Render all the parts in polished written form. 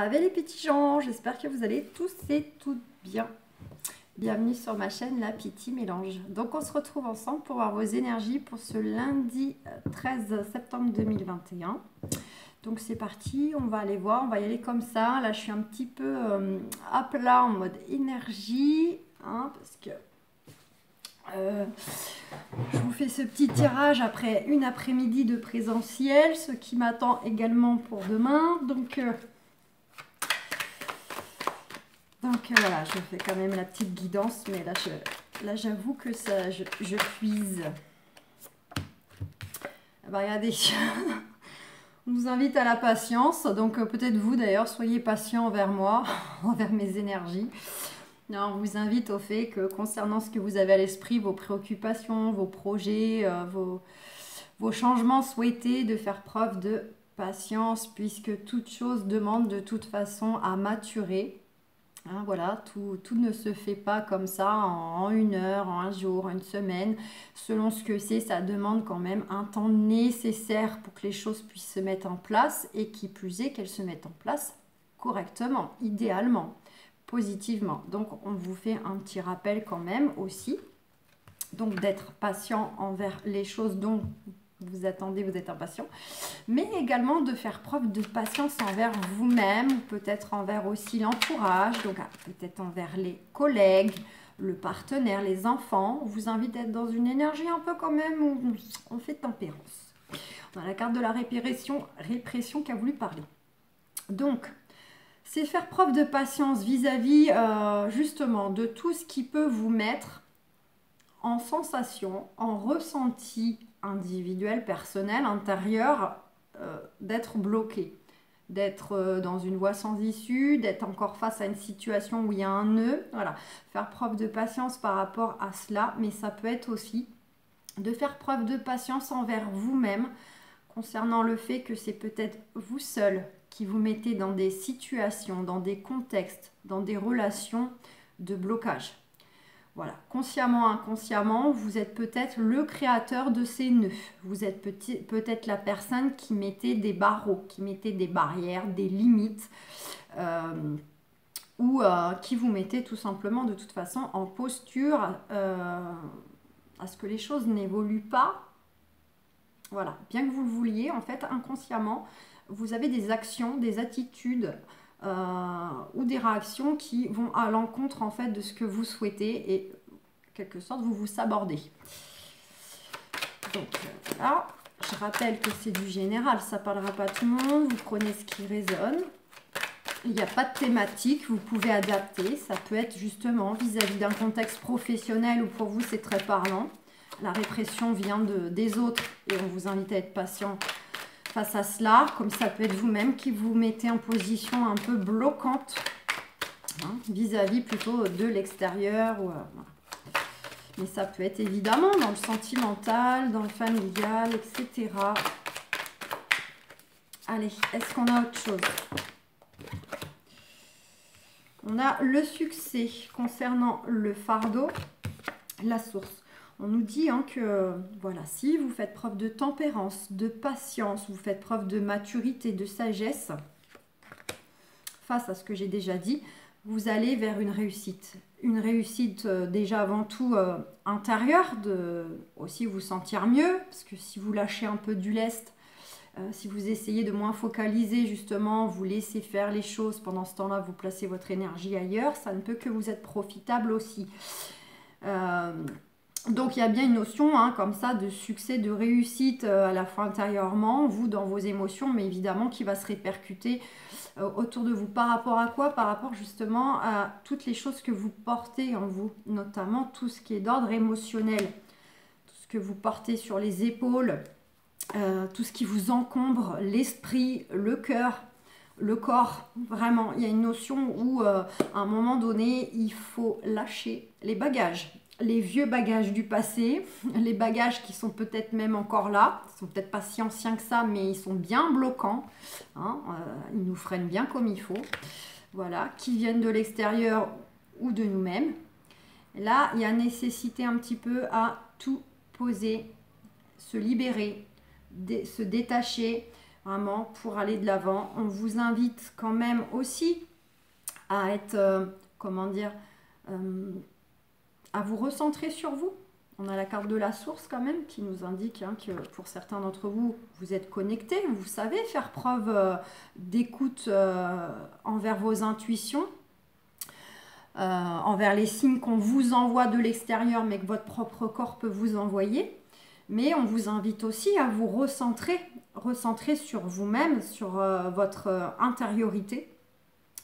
avec les petits gens, j'espère que vous allez tous et toutes bien. Bienvenue sur ma chaîne La Petite Mélange. Donc on se retrouve ensemble pour voir vos énergies pour ce lundi 13 septembre 2021. Donc c'est parti, on va aller voir, on va y aller comme ça. Là je suis un petit peu à plat en mode énergie, hein, parce que je vous fais ce petit tirage après une après-midi de présentiel, ce qui m'attend également pour demain. Donc voilà, je fais quand même la petite guidance, mais là j'avoue que ça, je puise. Bah, regardez, on nous invite à la patience, donc peut-être vous d'ailleurs, soyez patient envers moi, envers mes énergies. Non, on vous invite au fait que concernant ce que vous avez à l'esprit, vos préoccupations, vos projets, vos changements souhaités, de faire preuve de patience, puisque toute chose demande de toute façon à maturer. Hein, voilà, tout ne se fait pas comme ça en une heure, en un jour, en une semaine. Selon ce que c'est, ça demande quand même un temps nécessaire pour que les choses puissent se mettre en place et qui plus est qu'elles se mettent en place correctement, idéalement, positivement. Donc on vous fait un petit rappel quand même aussi. Donc d'être patient envers les choses dont vous attendez, vous êtes impatient, mais également de faire preuve de patience envers vous-même, ou peut-être envers aussi l'entourage, donc peut-être envers les collègues, le partenaire, les enfants. On vous invite à être dans une énergie un peu quand même où on fait tempérance. On a la carte de la répression qui a voulu parler. Donc, c'est faire preuve de patience vis-à-vis justement de tout ce qui peut vous mettre en sensation, en ressenti individuel, personnel, intérieur, d'être bloqué, d'être dans une voie sans issue, d'être encore face à une situation où il y a un nœud. Voilà, faire preuve de patience par rapport à cela, mais ça peut être aussi de faire preuve de patience envers vous-même concernant le fait que c'est peut-être vous seul qui vous mettez dans des situations, dans des contextes, dans des relations de blocage. Voilà, consciemment, inconsciemment, vous êtes peut-être le créateur de ces nœuds. Vous êtes peut-être la personne qui mettait des barreaux, qui mettait des barrières, des limites, ou qui vous mettait tout simplement de toute façon en posture à ce que les choses n'évoluent pas. Voilà, bien que vous le vouliez, en fait, inconsciemment, vous avez des actions, des attitudes ou des réactions qui vont à l'encontre en fait de ce que vous souhaitez et en quelque sorte vous vous sabordez. Donc voilà, je rappelle que c'est du général, ça parlera pas à tout le monde, vous prenez ce qui résonne. Il n'y a pas de thématique, vous pouvez adapter, ça peut être justement vis-à-vis d'un contexte professionnel où pour vous c'est très parlant. La répression vient des autres et on vous invite à être patient face à cela, comme ça peut être vous-même qui vous mettez en position un peu bloquante, hein, vis-à-vis plutôt de l'extérieur. Voilà. Mais ça peut être évidemment dans le sentimental, dans le familial, etc. Allez, est-ce qu'on a autre chose? On a le succès concernant le fardeau, la source. On nous dit hein, que voilà, si vous faites preuve de tempérance, de patience, vous faites preuve de maturité, de sagesse, face à ce que j'ai déjà dit, vous allez vers une réussite. Une réussite déjà avant tout intérieure, de aussi vous sentir mieux, parce que si vous lâchez un peu du lest, si vous essayez de moins focaliser justement, vous laissez faire les choses, pendant ce temps-là, vous placez votre énergie ailleurs, ça ne peut que vous être profitable aussi. Donc il y a bien une notion hein, comme ça de succès, de réussite à la fois intérieurement, vous dans vos émotions, mais évidemment qui va se répercuter autour de vous. Par rapport à quoi? Par rapport justement à toutes les choses que vous portez en vous, notamment tout ce qui est d'ordre émotionnel, tout ce que vous portez sur les épaules, tout ce qui vous encombre, l'esprit, le cœur, le corps. Vraiment, il y a une notion où à un moment donné, il faut lâcher les bagages. Les vieux bagages du passé, les bagages qui sont peut-être même encore là, ils sont peut-être pas si anciens que ça, mais ils sont bien bloquants, hein, ils nous freinent bien comme il faut, voilà, qui viennent de l'extérieur ou de nous-mêmes. Là, il y a nécessité un petit peu à tout poser, se libérer, se détacher, vraiment pour aller de l'avant. On vous invite quand même aussi à être, comment dire, à vous recentrer sur vous. On a la carte de la source quand même qui nous indique que pour certains d'entre vous, vous êtes connectés, vous savez faire preuve d'écoute envers vos intuitions, envers les signes qu'on vous envoie de l'extérieur mais que votre propre corps peut vous envoyer. Mais on vous invite aussi à vous recentrer sur vous-même, sur votre intériorité,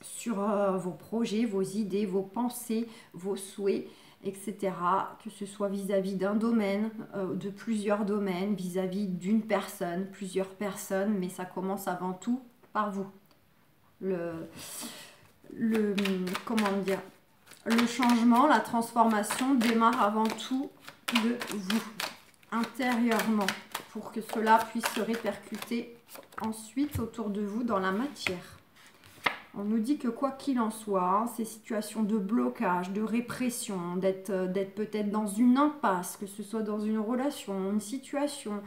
sur vos projets, vos idées, vos pensées, vos souhaits, etc. Que ce soit vis-à-vis d'un domaine, de plusieurs domaines, vis-à-vis d'une personne, plusieurs personnes, mais ça commence avant tout par vous. Comment dire, le changement, la transformation démarre avant tout de vous, intérieurement, pour que cela puisse se répercuter ensuite autour de vous dans la matière. On nous dit que quoi qu'il en soit, ces situations de blocage, de répression, d'être peut-être dans une impasse, que ce soit dans une relation, une situation,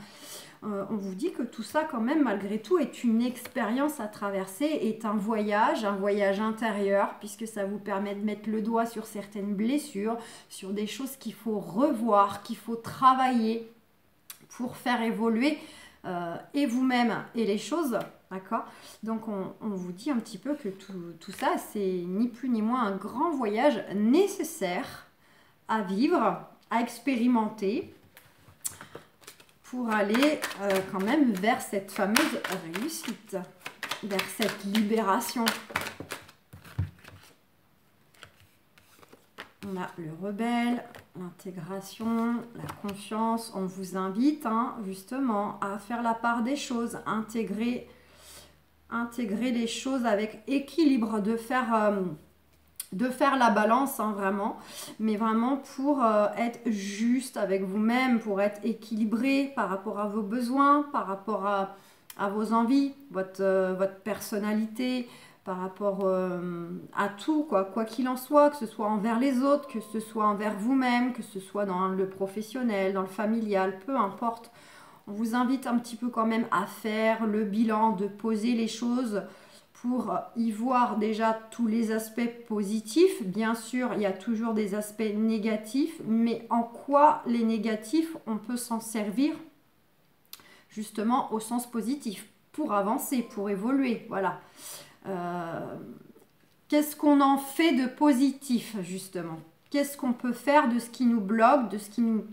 on vous dit que tout ça quand même malgré tout est une expérience à traverser, est un voyage intérieur, puisque ça vous permet de mettre le doigt sur certaines blessures, sur des choses qu'il faut revoir, qu'il faut travailler pour faire évoluer et vous-même et les choses. D'accord? Donc on vous dit un petit peu que tout ça, c'est ni plus ni moins un grand voyage nécessaire à vivre, à expérimenter pour aller quand même vers cette fameuse réussite, vers cette libération. On a le rebelle, l'intégration, la confiance. On vous invite justement à faire la part des choses, intégrer les choses avec équilibre, de faire la balance vraiment, mais vraiment pour être juste avec vous-même, pour être équilibré par rapport à vos besoins, par rapport à vos envies, votre personnalité, par rapport à tout, quoi qu'il en soit, que ce soit envers les autres, que ce soit envers vous-même, que ce soit dans le professionnel, dans le familial, peu importe. On vous invite un petit peu quand même à faire le bilan, de poser les choses pour y voir déjà tous les aspects positifs. Bien sûr, il y a toujours des aspects négatifs, mais en quoi les négatifs, on peut s'en servir justement au sens positif, pour avancer, pour évoluer, voilà. Qu'est-ce qu'on en fait de positif, justement? Qu'est-ce qu'on peut faire de ce qui nous bloque, de ce qui nous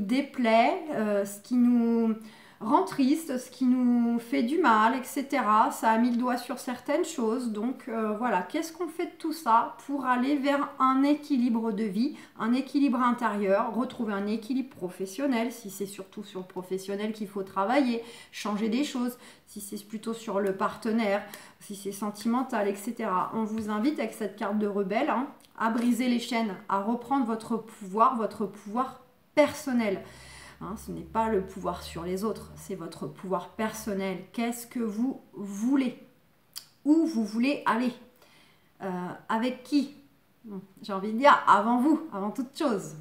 déplaît, ce qui nous rend triste, ce qui nous fait du mal, etc. Ça a mis le doigt sur certaines choses. Donc voilà, qu'est-ce qu'on fait de tout ça pour aller vers un équilibre de vie, un équilibre intérieur, retrouver un équilibre professionnel, si c'est surtout sur le professionnel qu'il faut travailler, changer des choses, si c'est plutôt sur le partenaire, si c'est sentimental, etc. On vous invite avec cette carte de rebelle à briser les chaînes, à reprendre votre pouvoir personnel. Ce n'est pas le pouvoir sur les autres, c'est votre pouvoir personnel. Qu'est-ce que vous voulez? Où vous voulez aller? Avec qui? J'ai envie de dire avant vous, avant toute chose.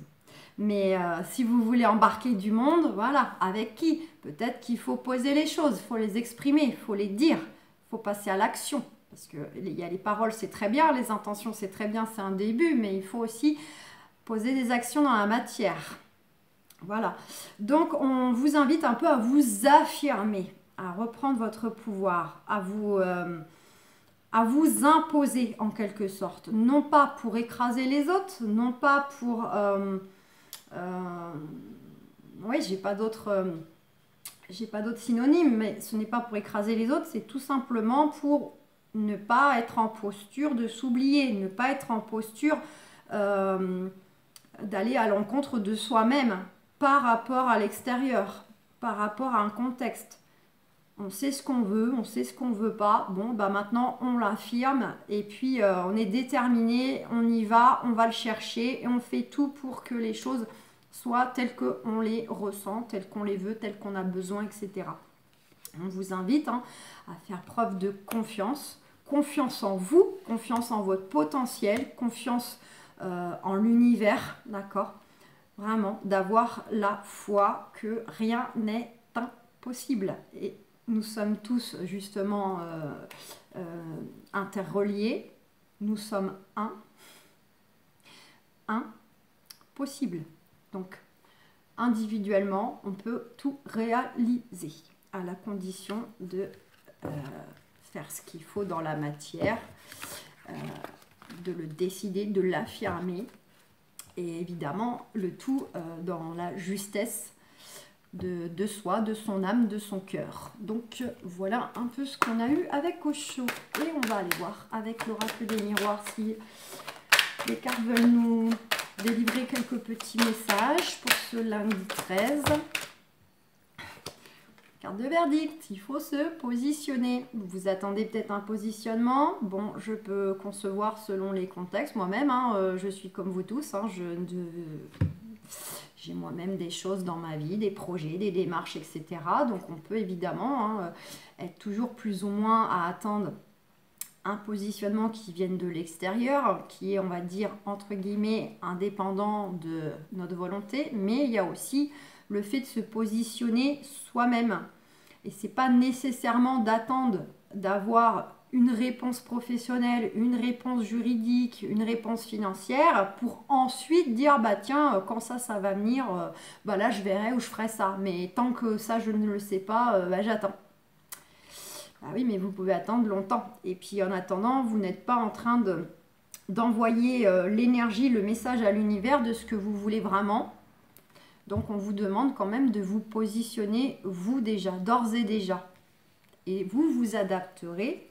Mais si vous voulez embarquer du monde, voilà, avec qui? Peut-être qu'il faut poser les choses, il faut les exprimer, il faut les dire, il faut passer à l'action. Parce qu'il y a les paroles, c'est très bien, les intentions, c'est très bien, c'est un début, mais il faut aussi poser des actions dans la matière. Voilà, donc on vous invite un peu à vous affirmer, à reprendre votre pouvoir, à vous imposer en quelque sorte, non pas pour écraser les autres, non pas pour... oui, j'ai pas d'autres synonymes, mais ce n'est pas pour écraser les autres, c'est tout simplement pour ne pas être en posture de s'oublier, ne pas être en posture d'aller à l'encontre de soi-même, par rapport à l'extérieur, par rapport à un contexte. On sait ce qu'on veut, on sait ce qu'on ne veut pas. Bon, bah maintenant, on l'affirme et puis on est déterminé, on y va, on va le chercher et on fait tout pour que les choses soient telles qu'on les ressent, telles qu'on les veut, telles qu'on a besoin, etc. On vous invite à faire preuve de confiance, confiance en vous, confiance en votre potentiel, confiance en l'univers, d'accord ? Vraiment, d'avoir la foi que rien n'est impossible. Et nous sommes tous justement interreliés. Nous sommes un possible. Donc, individuellement, on peut tout réaliser à la condition de faire ce qu'il faut dans la matière, de le décider, de l'affirmer, et évidemment le tout dans la justesse de soi, de son âme, de son cœur. Donc voilà un peu ce qu'on a eu avec Osho, et on va aller voir avec l'oracle des miroirs si les cartes veulent nous délivrer quelques petits messages pour ce lundi 13. Carte de verdict, il faut se positionner. Vous attendez peut-être un positionnement. Bon, je peux concevoir selon les contextes. Moi-même, je suis comme vous tous. J'ai moi-même des choses dans ma vie, des projets, des démarches, etc. Donc on peut évidemment être toujours plus ou moins à attendre un positionnement qui vienne de l'extérieur, qui est, on va dire, entre guillemets, indépendant de notre volonté. Mais il y a aussi le fait de se positionner soi-même. Et c'est pas nécessairement d'attendre d'avoir une réponse professionnelle, une réponse juridique, une réponse financière pour ensuite dire bah tiens, quand ça va venir, bah là je verrai ou je ferai ça. Mais tant que ça je ne le sais pas, bah j'attends. Ah oui, mais vous pouvez attendre longtemps. Et puis en attendant, vous n'êtes pas en train d'envoyer l'énergie, le message à l'univers de ce que vous voulez vraiment. Donc on vous demande quand même de vous positionner, vous déjà, d'ores et déjà. Et vous vous adapterez,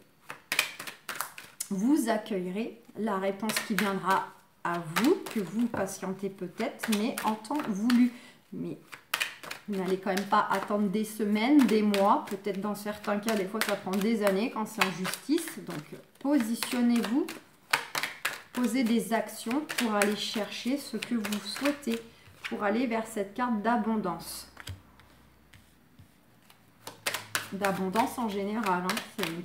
vous accueillerez la réponse qui viendra à vous, que vous patientez peut-être, mais en temps voulu. Mais vous n'allez quand même pas attendre des semaines, des mois, peut-être dans certains cas, des fois ça prend des années quand c'est en justice. Donc positionnez-vous, posez des actions pour aller chercher ce que vous souhaitez, pour aller vers cette carte d'abondance. D'abondance en général.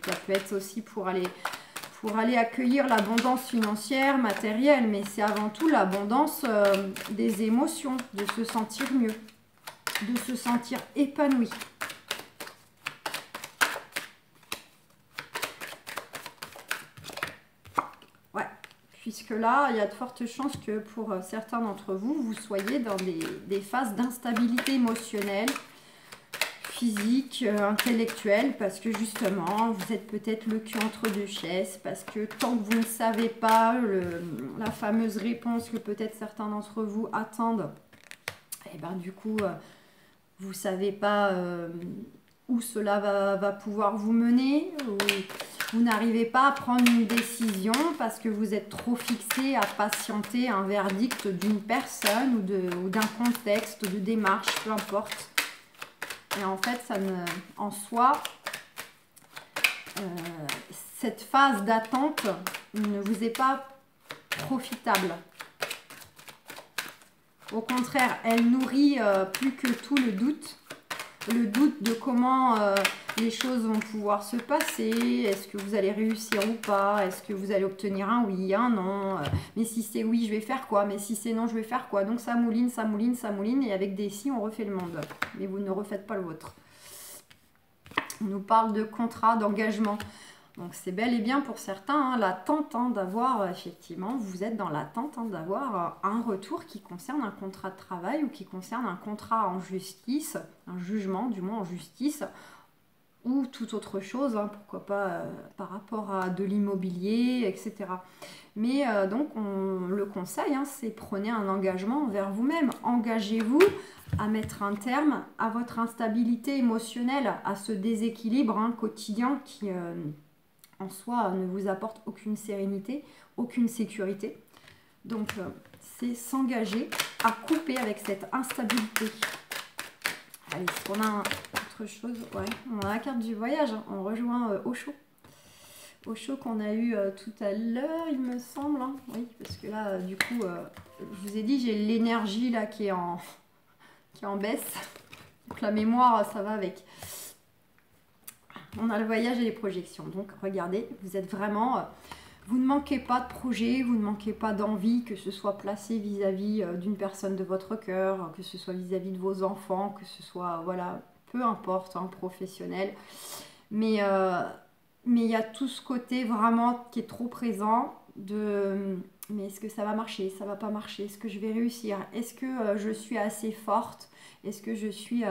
Ça peut être aussi pour aller accueillir l'abondance financière, matérielle, mais c'est avant tout l'abondance des émotions, de se sentir mieux, de se sentir épanoui. Ouais, puisque là, il y a de fortes chances que pour certains d'entre vous, vous soyez dans des phases d'instabilité émotionnelle, physique, intellectuelle, parce que justement, vous êtes peut-être le cul entre deux chaises, parce que tant que vous ne savez pas la fameuse réponse que peut-être certains d'entre vous attendent, et ben du coup, vous ne savez pas où cela va pouvoir vous mener, ou vous n'arrivez pas à prendre une décision parce que vous êtes trop fixé à patienter un verdict d'une personne ou d'un contexte, de démarche, peu importe. Et en fait, en soi, cette phase d'attente ne vous est pas profitable. Au contraire, elle nourrit plus que tout le doute de comment les choses vont pouvoir se passer. Est-ce que vous allez réussir ou pas? Est-ce que vous allez obtenir un oui, un non? Mais si c'est oui, je vais faire quoi? Mais si c'est non, je vais faire quoi? Donc ça mouline, ça mouline, ça mouline. Et avec des si, on refait le monde. Mais vous ne refaites pas le vôtre. On nous parle de contrat, d'engagement. Donc c'est bel et bien pour certains l'attente d'avoir, effectivement, vous êtes dans l'attente d'avoir un retour qui concerne un contrat de travail ou qui concerne un contrat en justice, un jugement du moins en justice, ou toute autre chose, pourquoi pas par rapport à de l'immobilier, etc. Mais donc le conseil, c'est prenez un engagement envers vous-même, engagez-vous à mettre un terme à votre instabilité émotionnelle, à ce déséquilibre quotidien qui en soi ne vous apporte aucune sérénité, aucune sécurité. Donc c'est s'engager à couper avec cette instabilité. Allez, est-ce qu'on a autre chose? Ouais, on a la carte du voyage, on rejoint Osho. Osho qu'on a eu tout à l'heure, il me semble. Oui, parce que là, du coup, je vous ai dit, j'ai l'énergie là qui est en baisse. Donc la mémoire, ça va avec. On a le voyage et les projections. Donc regardez, vous êtes vraiment... vous ne manquez pas de projet, vous ne manquez pas d'envie, que ce soit placé vis-à-vis d'une personne de votre cœur, que ce soit vis-à-vis de vos enfants, que ce soit, voilà, peu importe, hein, professionnel. Mais il y a tout ce côté vraiment qui est trop présent de mais est-ce que ça va marcher, ça va pas marcher, est-ce que je vais réussir, est-ce que je suis assez forte, est-ce que je suis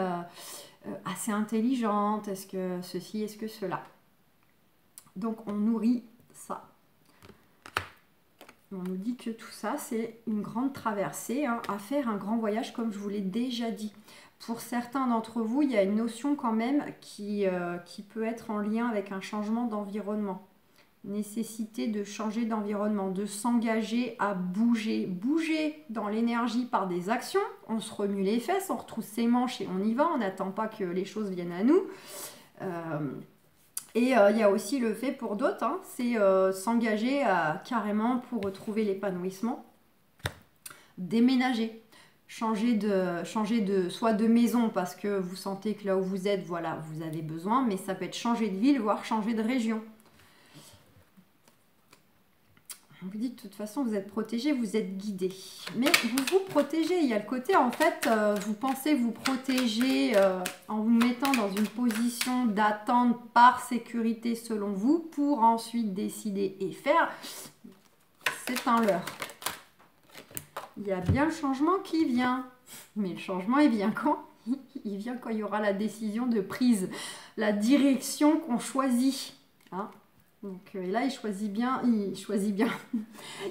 assez intelligente, est-ce que ceci, est-ce que cela. Donc on nourrit ça. On nous dit que tout ça, c'est une grande traversée, hein, à faire un grand voyage, comme je vous l'ai déjà dit. Pour certains d'entre vous, il y a une notion quand même qui peut être en lien avec un changement d'environnement. Nécessité de changer d'environnement, de s'engager à bouger. Bouger dans l'énergie par des actions. On se remue les fesses, on retrousse ses manches et on y va. On n'attend pas que les choses viennent à nous. Et il y a aussi le fait pour d'autres, hein, c'est s'engager carrément pour retrouver l'épanouissement. Déménager. Changer de soit de maison parce que vous sentez que là où vous êtes, voilà, vous avez besoin, mais ça peut être changer de ville, voire changer de région. On vous dit de toute façon, vous êtes protégé, vous êtes guidé. Mais vous vous protégez. Il y a le côté, en fait, vous pensez vous protéger en vous mettant dans une position d'attente par sécurité selon vous pour ensuite décider et faire. C'est un leurre. Il y a bien le changement qui vient. Mais le changement, il vient quand? Il vient quand il y aura la décision de prise, la direction qu'on choisit. Hein? Donc là, il choisit bien.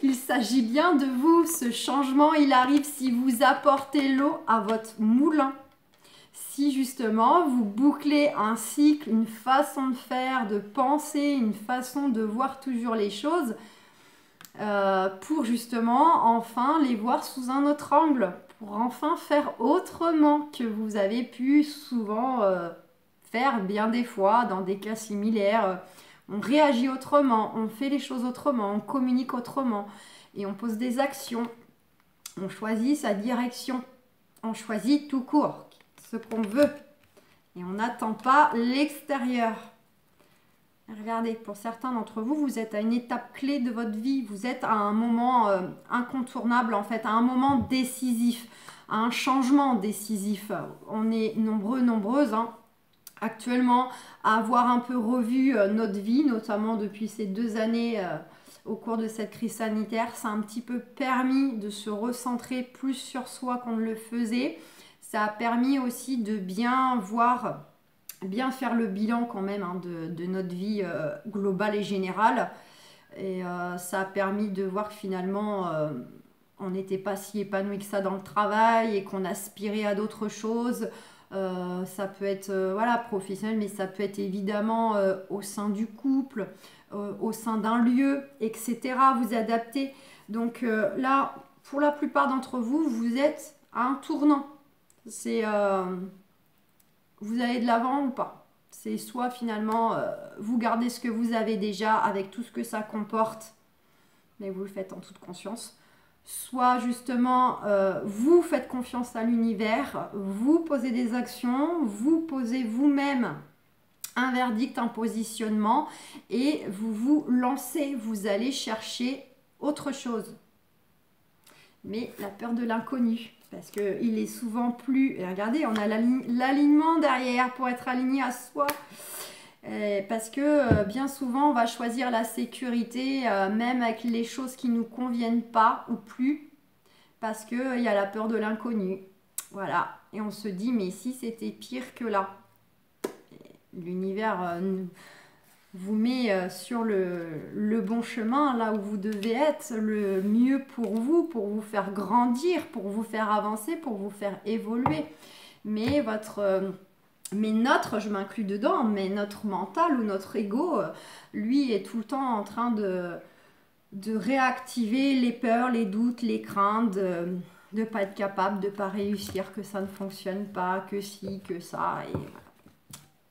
Il s'agit bien de vous. Ce changement, il arrive si vous apportez l'eau à votre moulin. Si justement, vous bouclez un cycle, une façon de faire, de penser, une façon de voir toujours les choses, pour justement enfin les voir sous un autre angle, pour enfin faire autrement que vous avez pu souvent faire bien des fois dans des cas similaires. On réagit autrement, on fait les choses autrement, on communique autrement et on pose des actions. On choisit sa direction, on choisit tout court ce qu'on veut et on n'attend pas l'extérieur. Regardez, pour certains d'entre vous, vous êtes à une étape clé de votre vie, vous êtes à un moment incontournable en fait, à un moment décisif, à un changement décisif. On est nombreux, nombreuses, hein, actuellement à avoir un peu revu notre vie, notamment depuis ces 2 années au cours de cette crise sanitaire. Ça a un petit peu permis de se recentrer plus sur soi qu'on ne le faisait. Ça a permis aussi de bien voir, bien faire le bilan quand même, hein, de notre vie globale et générale. Et ça a permis de voir que finalement on n'était pas si épanoui que ça dans le travail et qu'on aspirait à d'autres choses. Ça peut être voilà, professionnel, mais ça peut être évidemment au sein du couple, au sein d'un lieu, etc. Vous adaptez. Donc là, pour la plupart d'entre vous, vous êtes à un tournant. C'est vous allez de l'avant ou pas. C'est soit finalement vous gardez ce que vous avez déjà avec tout ce que ça comporte, mais vous le faites en toute conscience. Soit justement, vous faites confiance à l'univers, vous posez des actions, vous posez vous-même un verdict, un positionnement et vous vous lancez, vous allez chercher autre chose. Mais la peur de l'inconnu, parce qu'il est souvent plus... Et regardez, on a l'alignement derrière pour être aligné à soi. Parce que bien souvent on va choisir la sécurité même avec les choses qui ne nous conviennent pas ou plus parce qu'il y a la peur de l'inconnu, voilà, et on se dit mais si c'était pire que là, l'univers vous met sur le bon chemin, là où vous devez être, le mieux pour vous faire grandir, pour vous faire avancer, pour vous faire évoluer, mais je m'inclus dedans, mais notre mental ou notre ego, lui, est tout le temps en train de réactiver les peurs, les doutes, les craintes, de ne pas être capable, de ne pas réussir, que ça ne fonctionne pas, que si, que ça. Et voilà.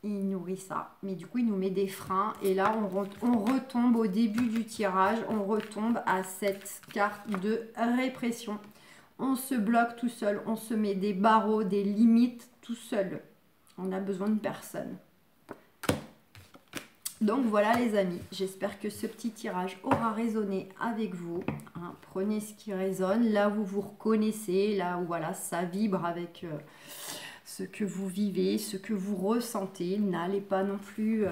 Il nourrit ça. Mais du coup, il nous met des freins. Et là, on retombe au début du tirage, on retombe à cette carte de répression. On se bloque tout seul, on se met des barreaux, des limites tout seul. On a besoin de personne. Donc voilà les amis, j'espère que ce petit tirage aura résonné avec vous. Hein, prenez ce qui résonne, là où vous reconnaissez, là où voilà, ça vibre avec ce que vous vivez, ce que vous ressentez. N'allez pas non plus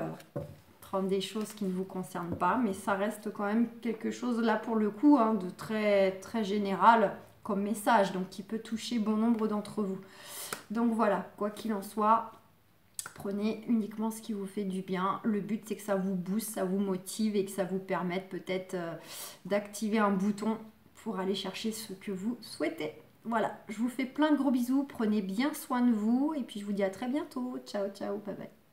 prendre des choses qui ne vous concernent pas, mais ça reste quand même quelque chose là pour le coup hein, de très très général comme message, donc qui peut toucher bon nombre d'entre vous. Donc voilà, quoi qu'il en soit, prenez uniquement ce qui vous fait du bien. Le but c'est que ça vous booste, ça vous motive et que ça vous permette peut-être d'activer un bouton pour aller chercher ce que vous souhaitez. Voilà, je vous fais plein de gros bisous, prenez bien soin de vous et puis je vous dis à très bientôt. Ciao, ciao, bye bye.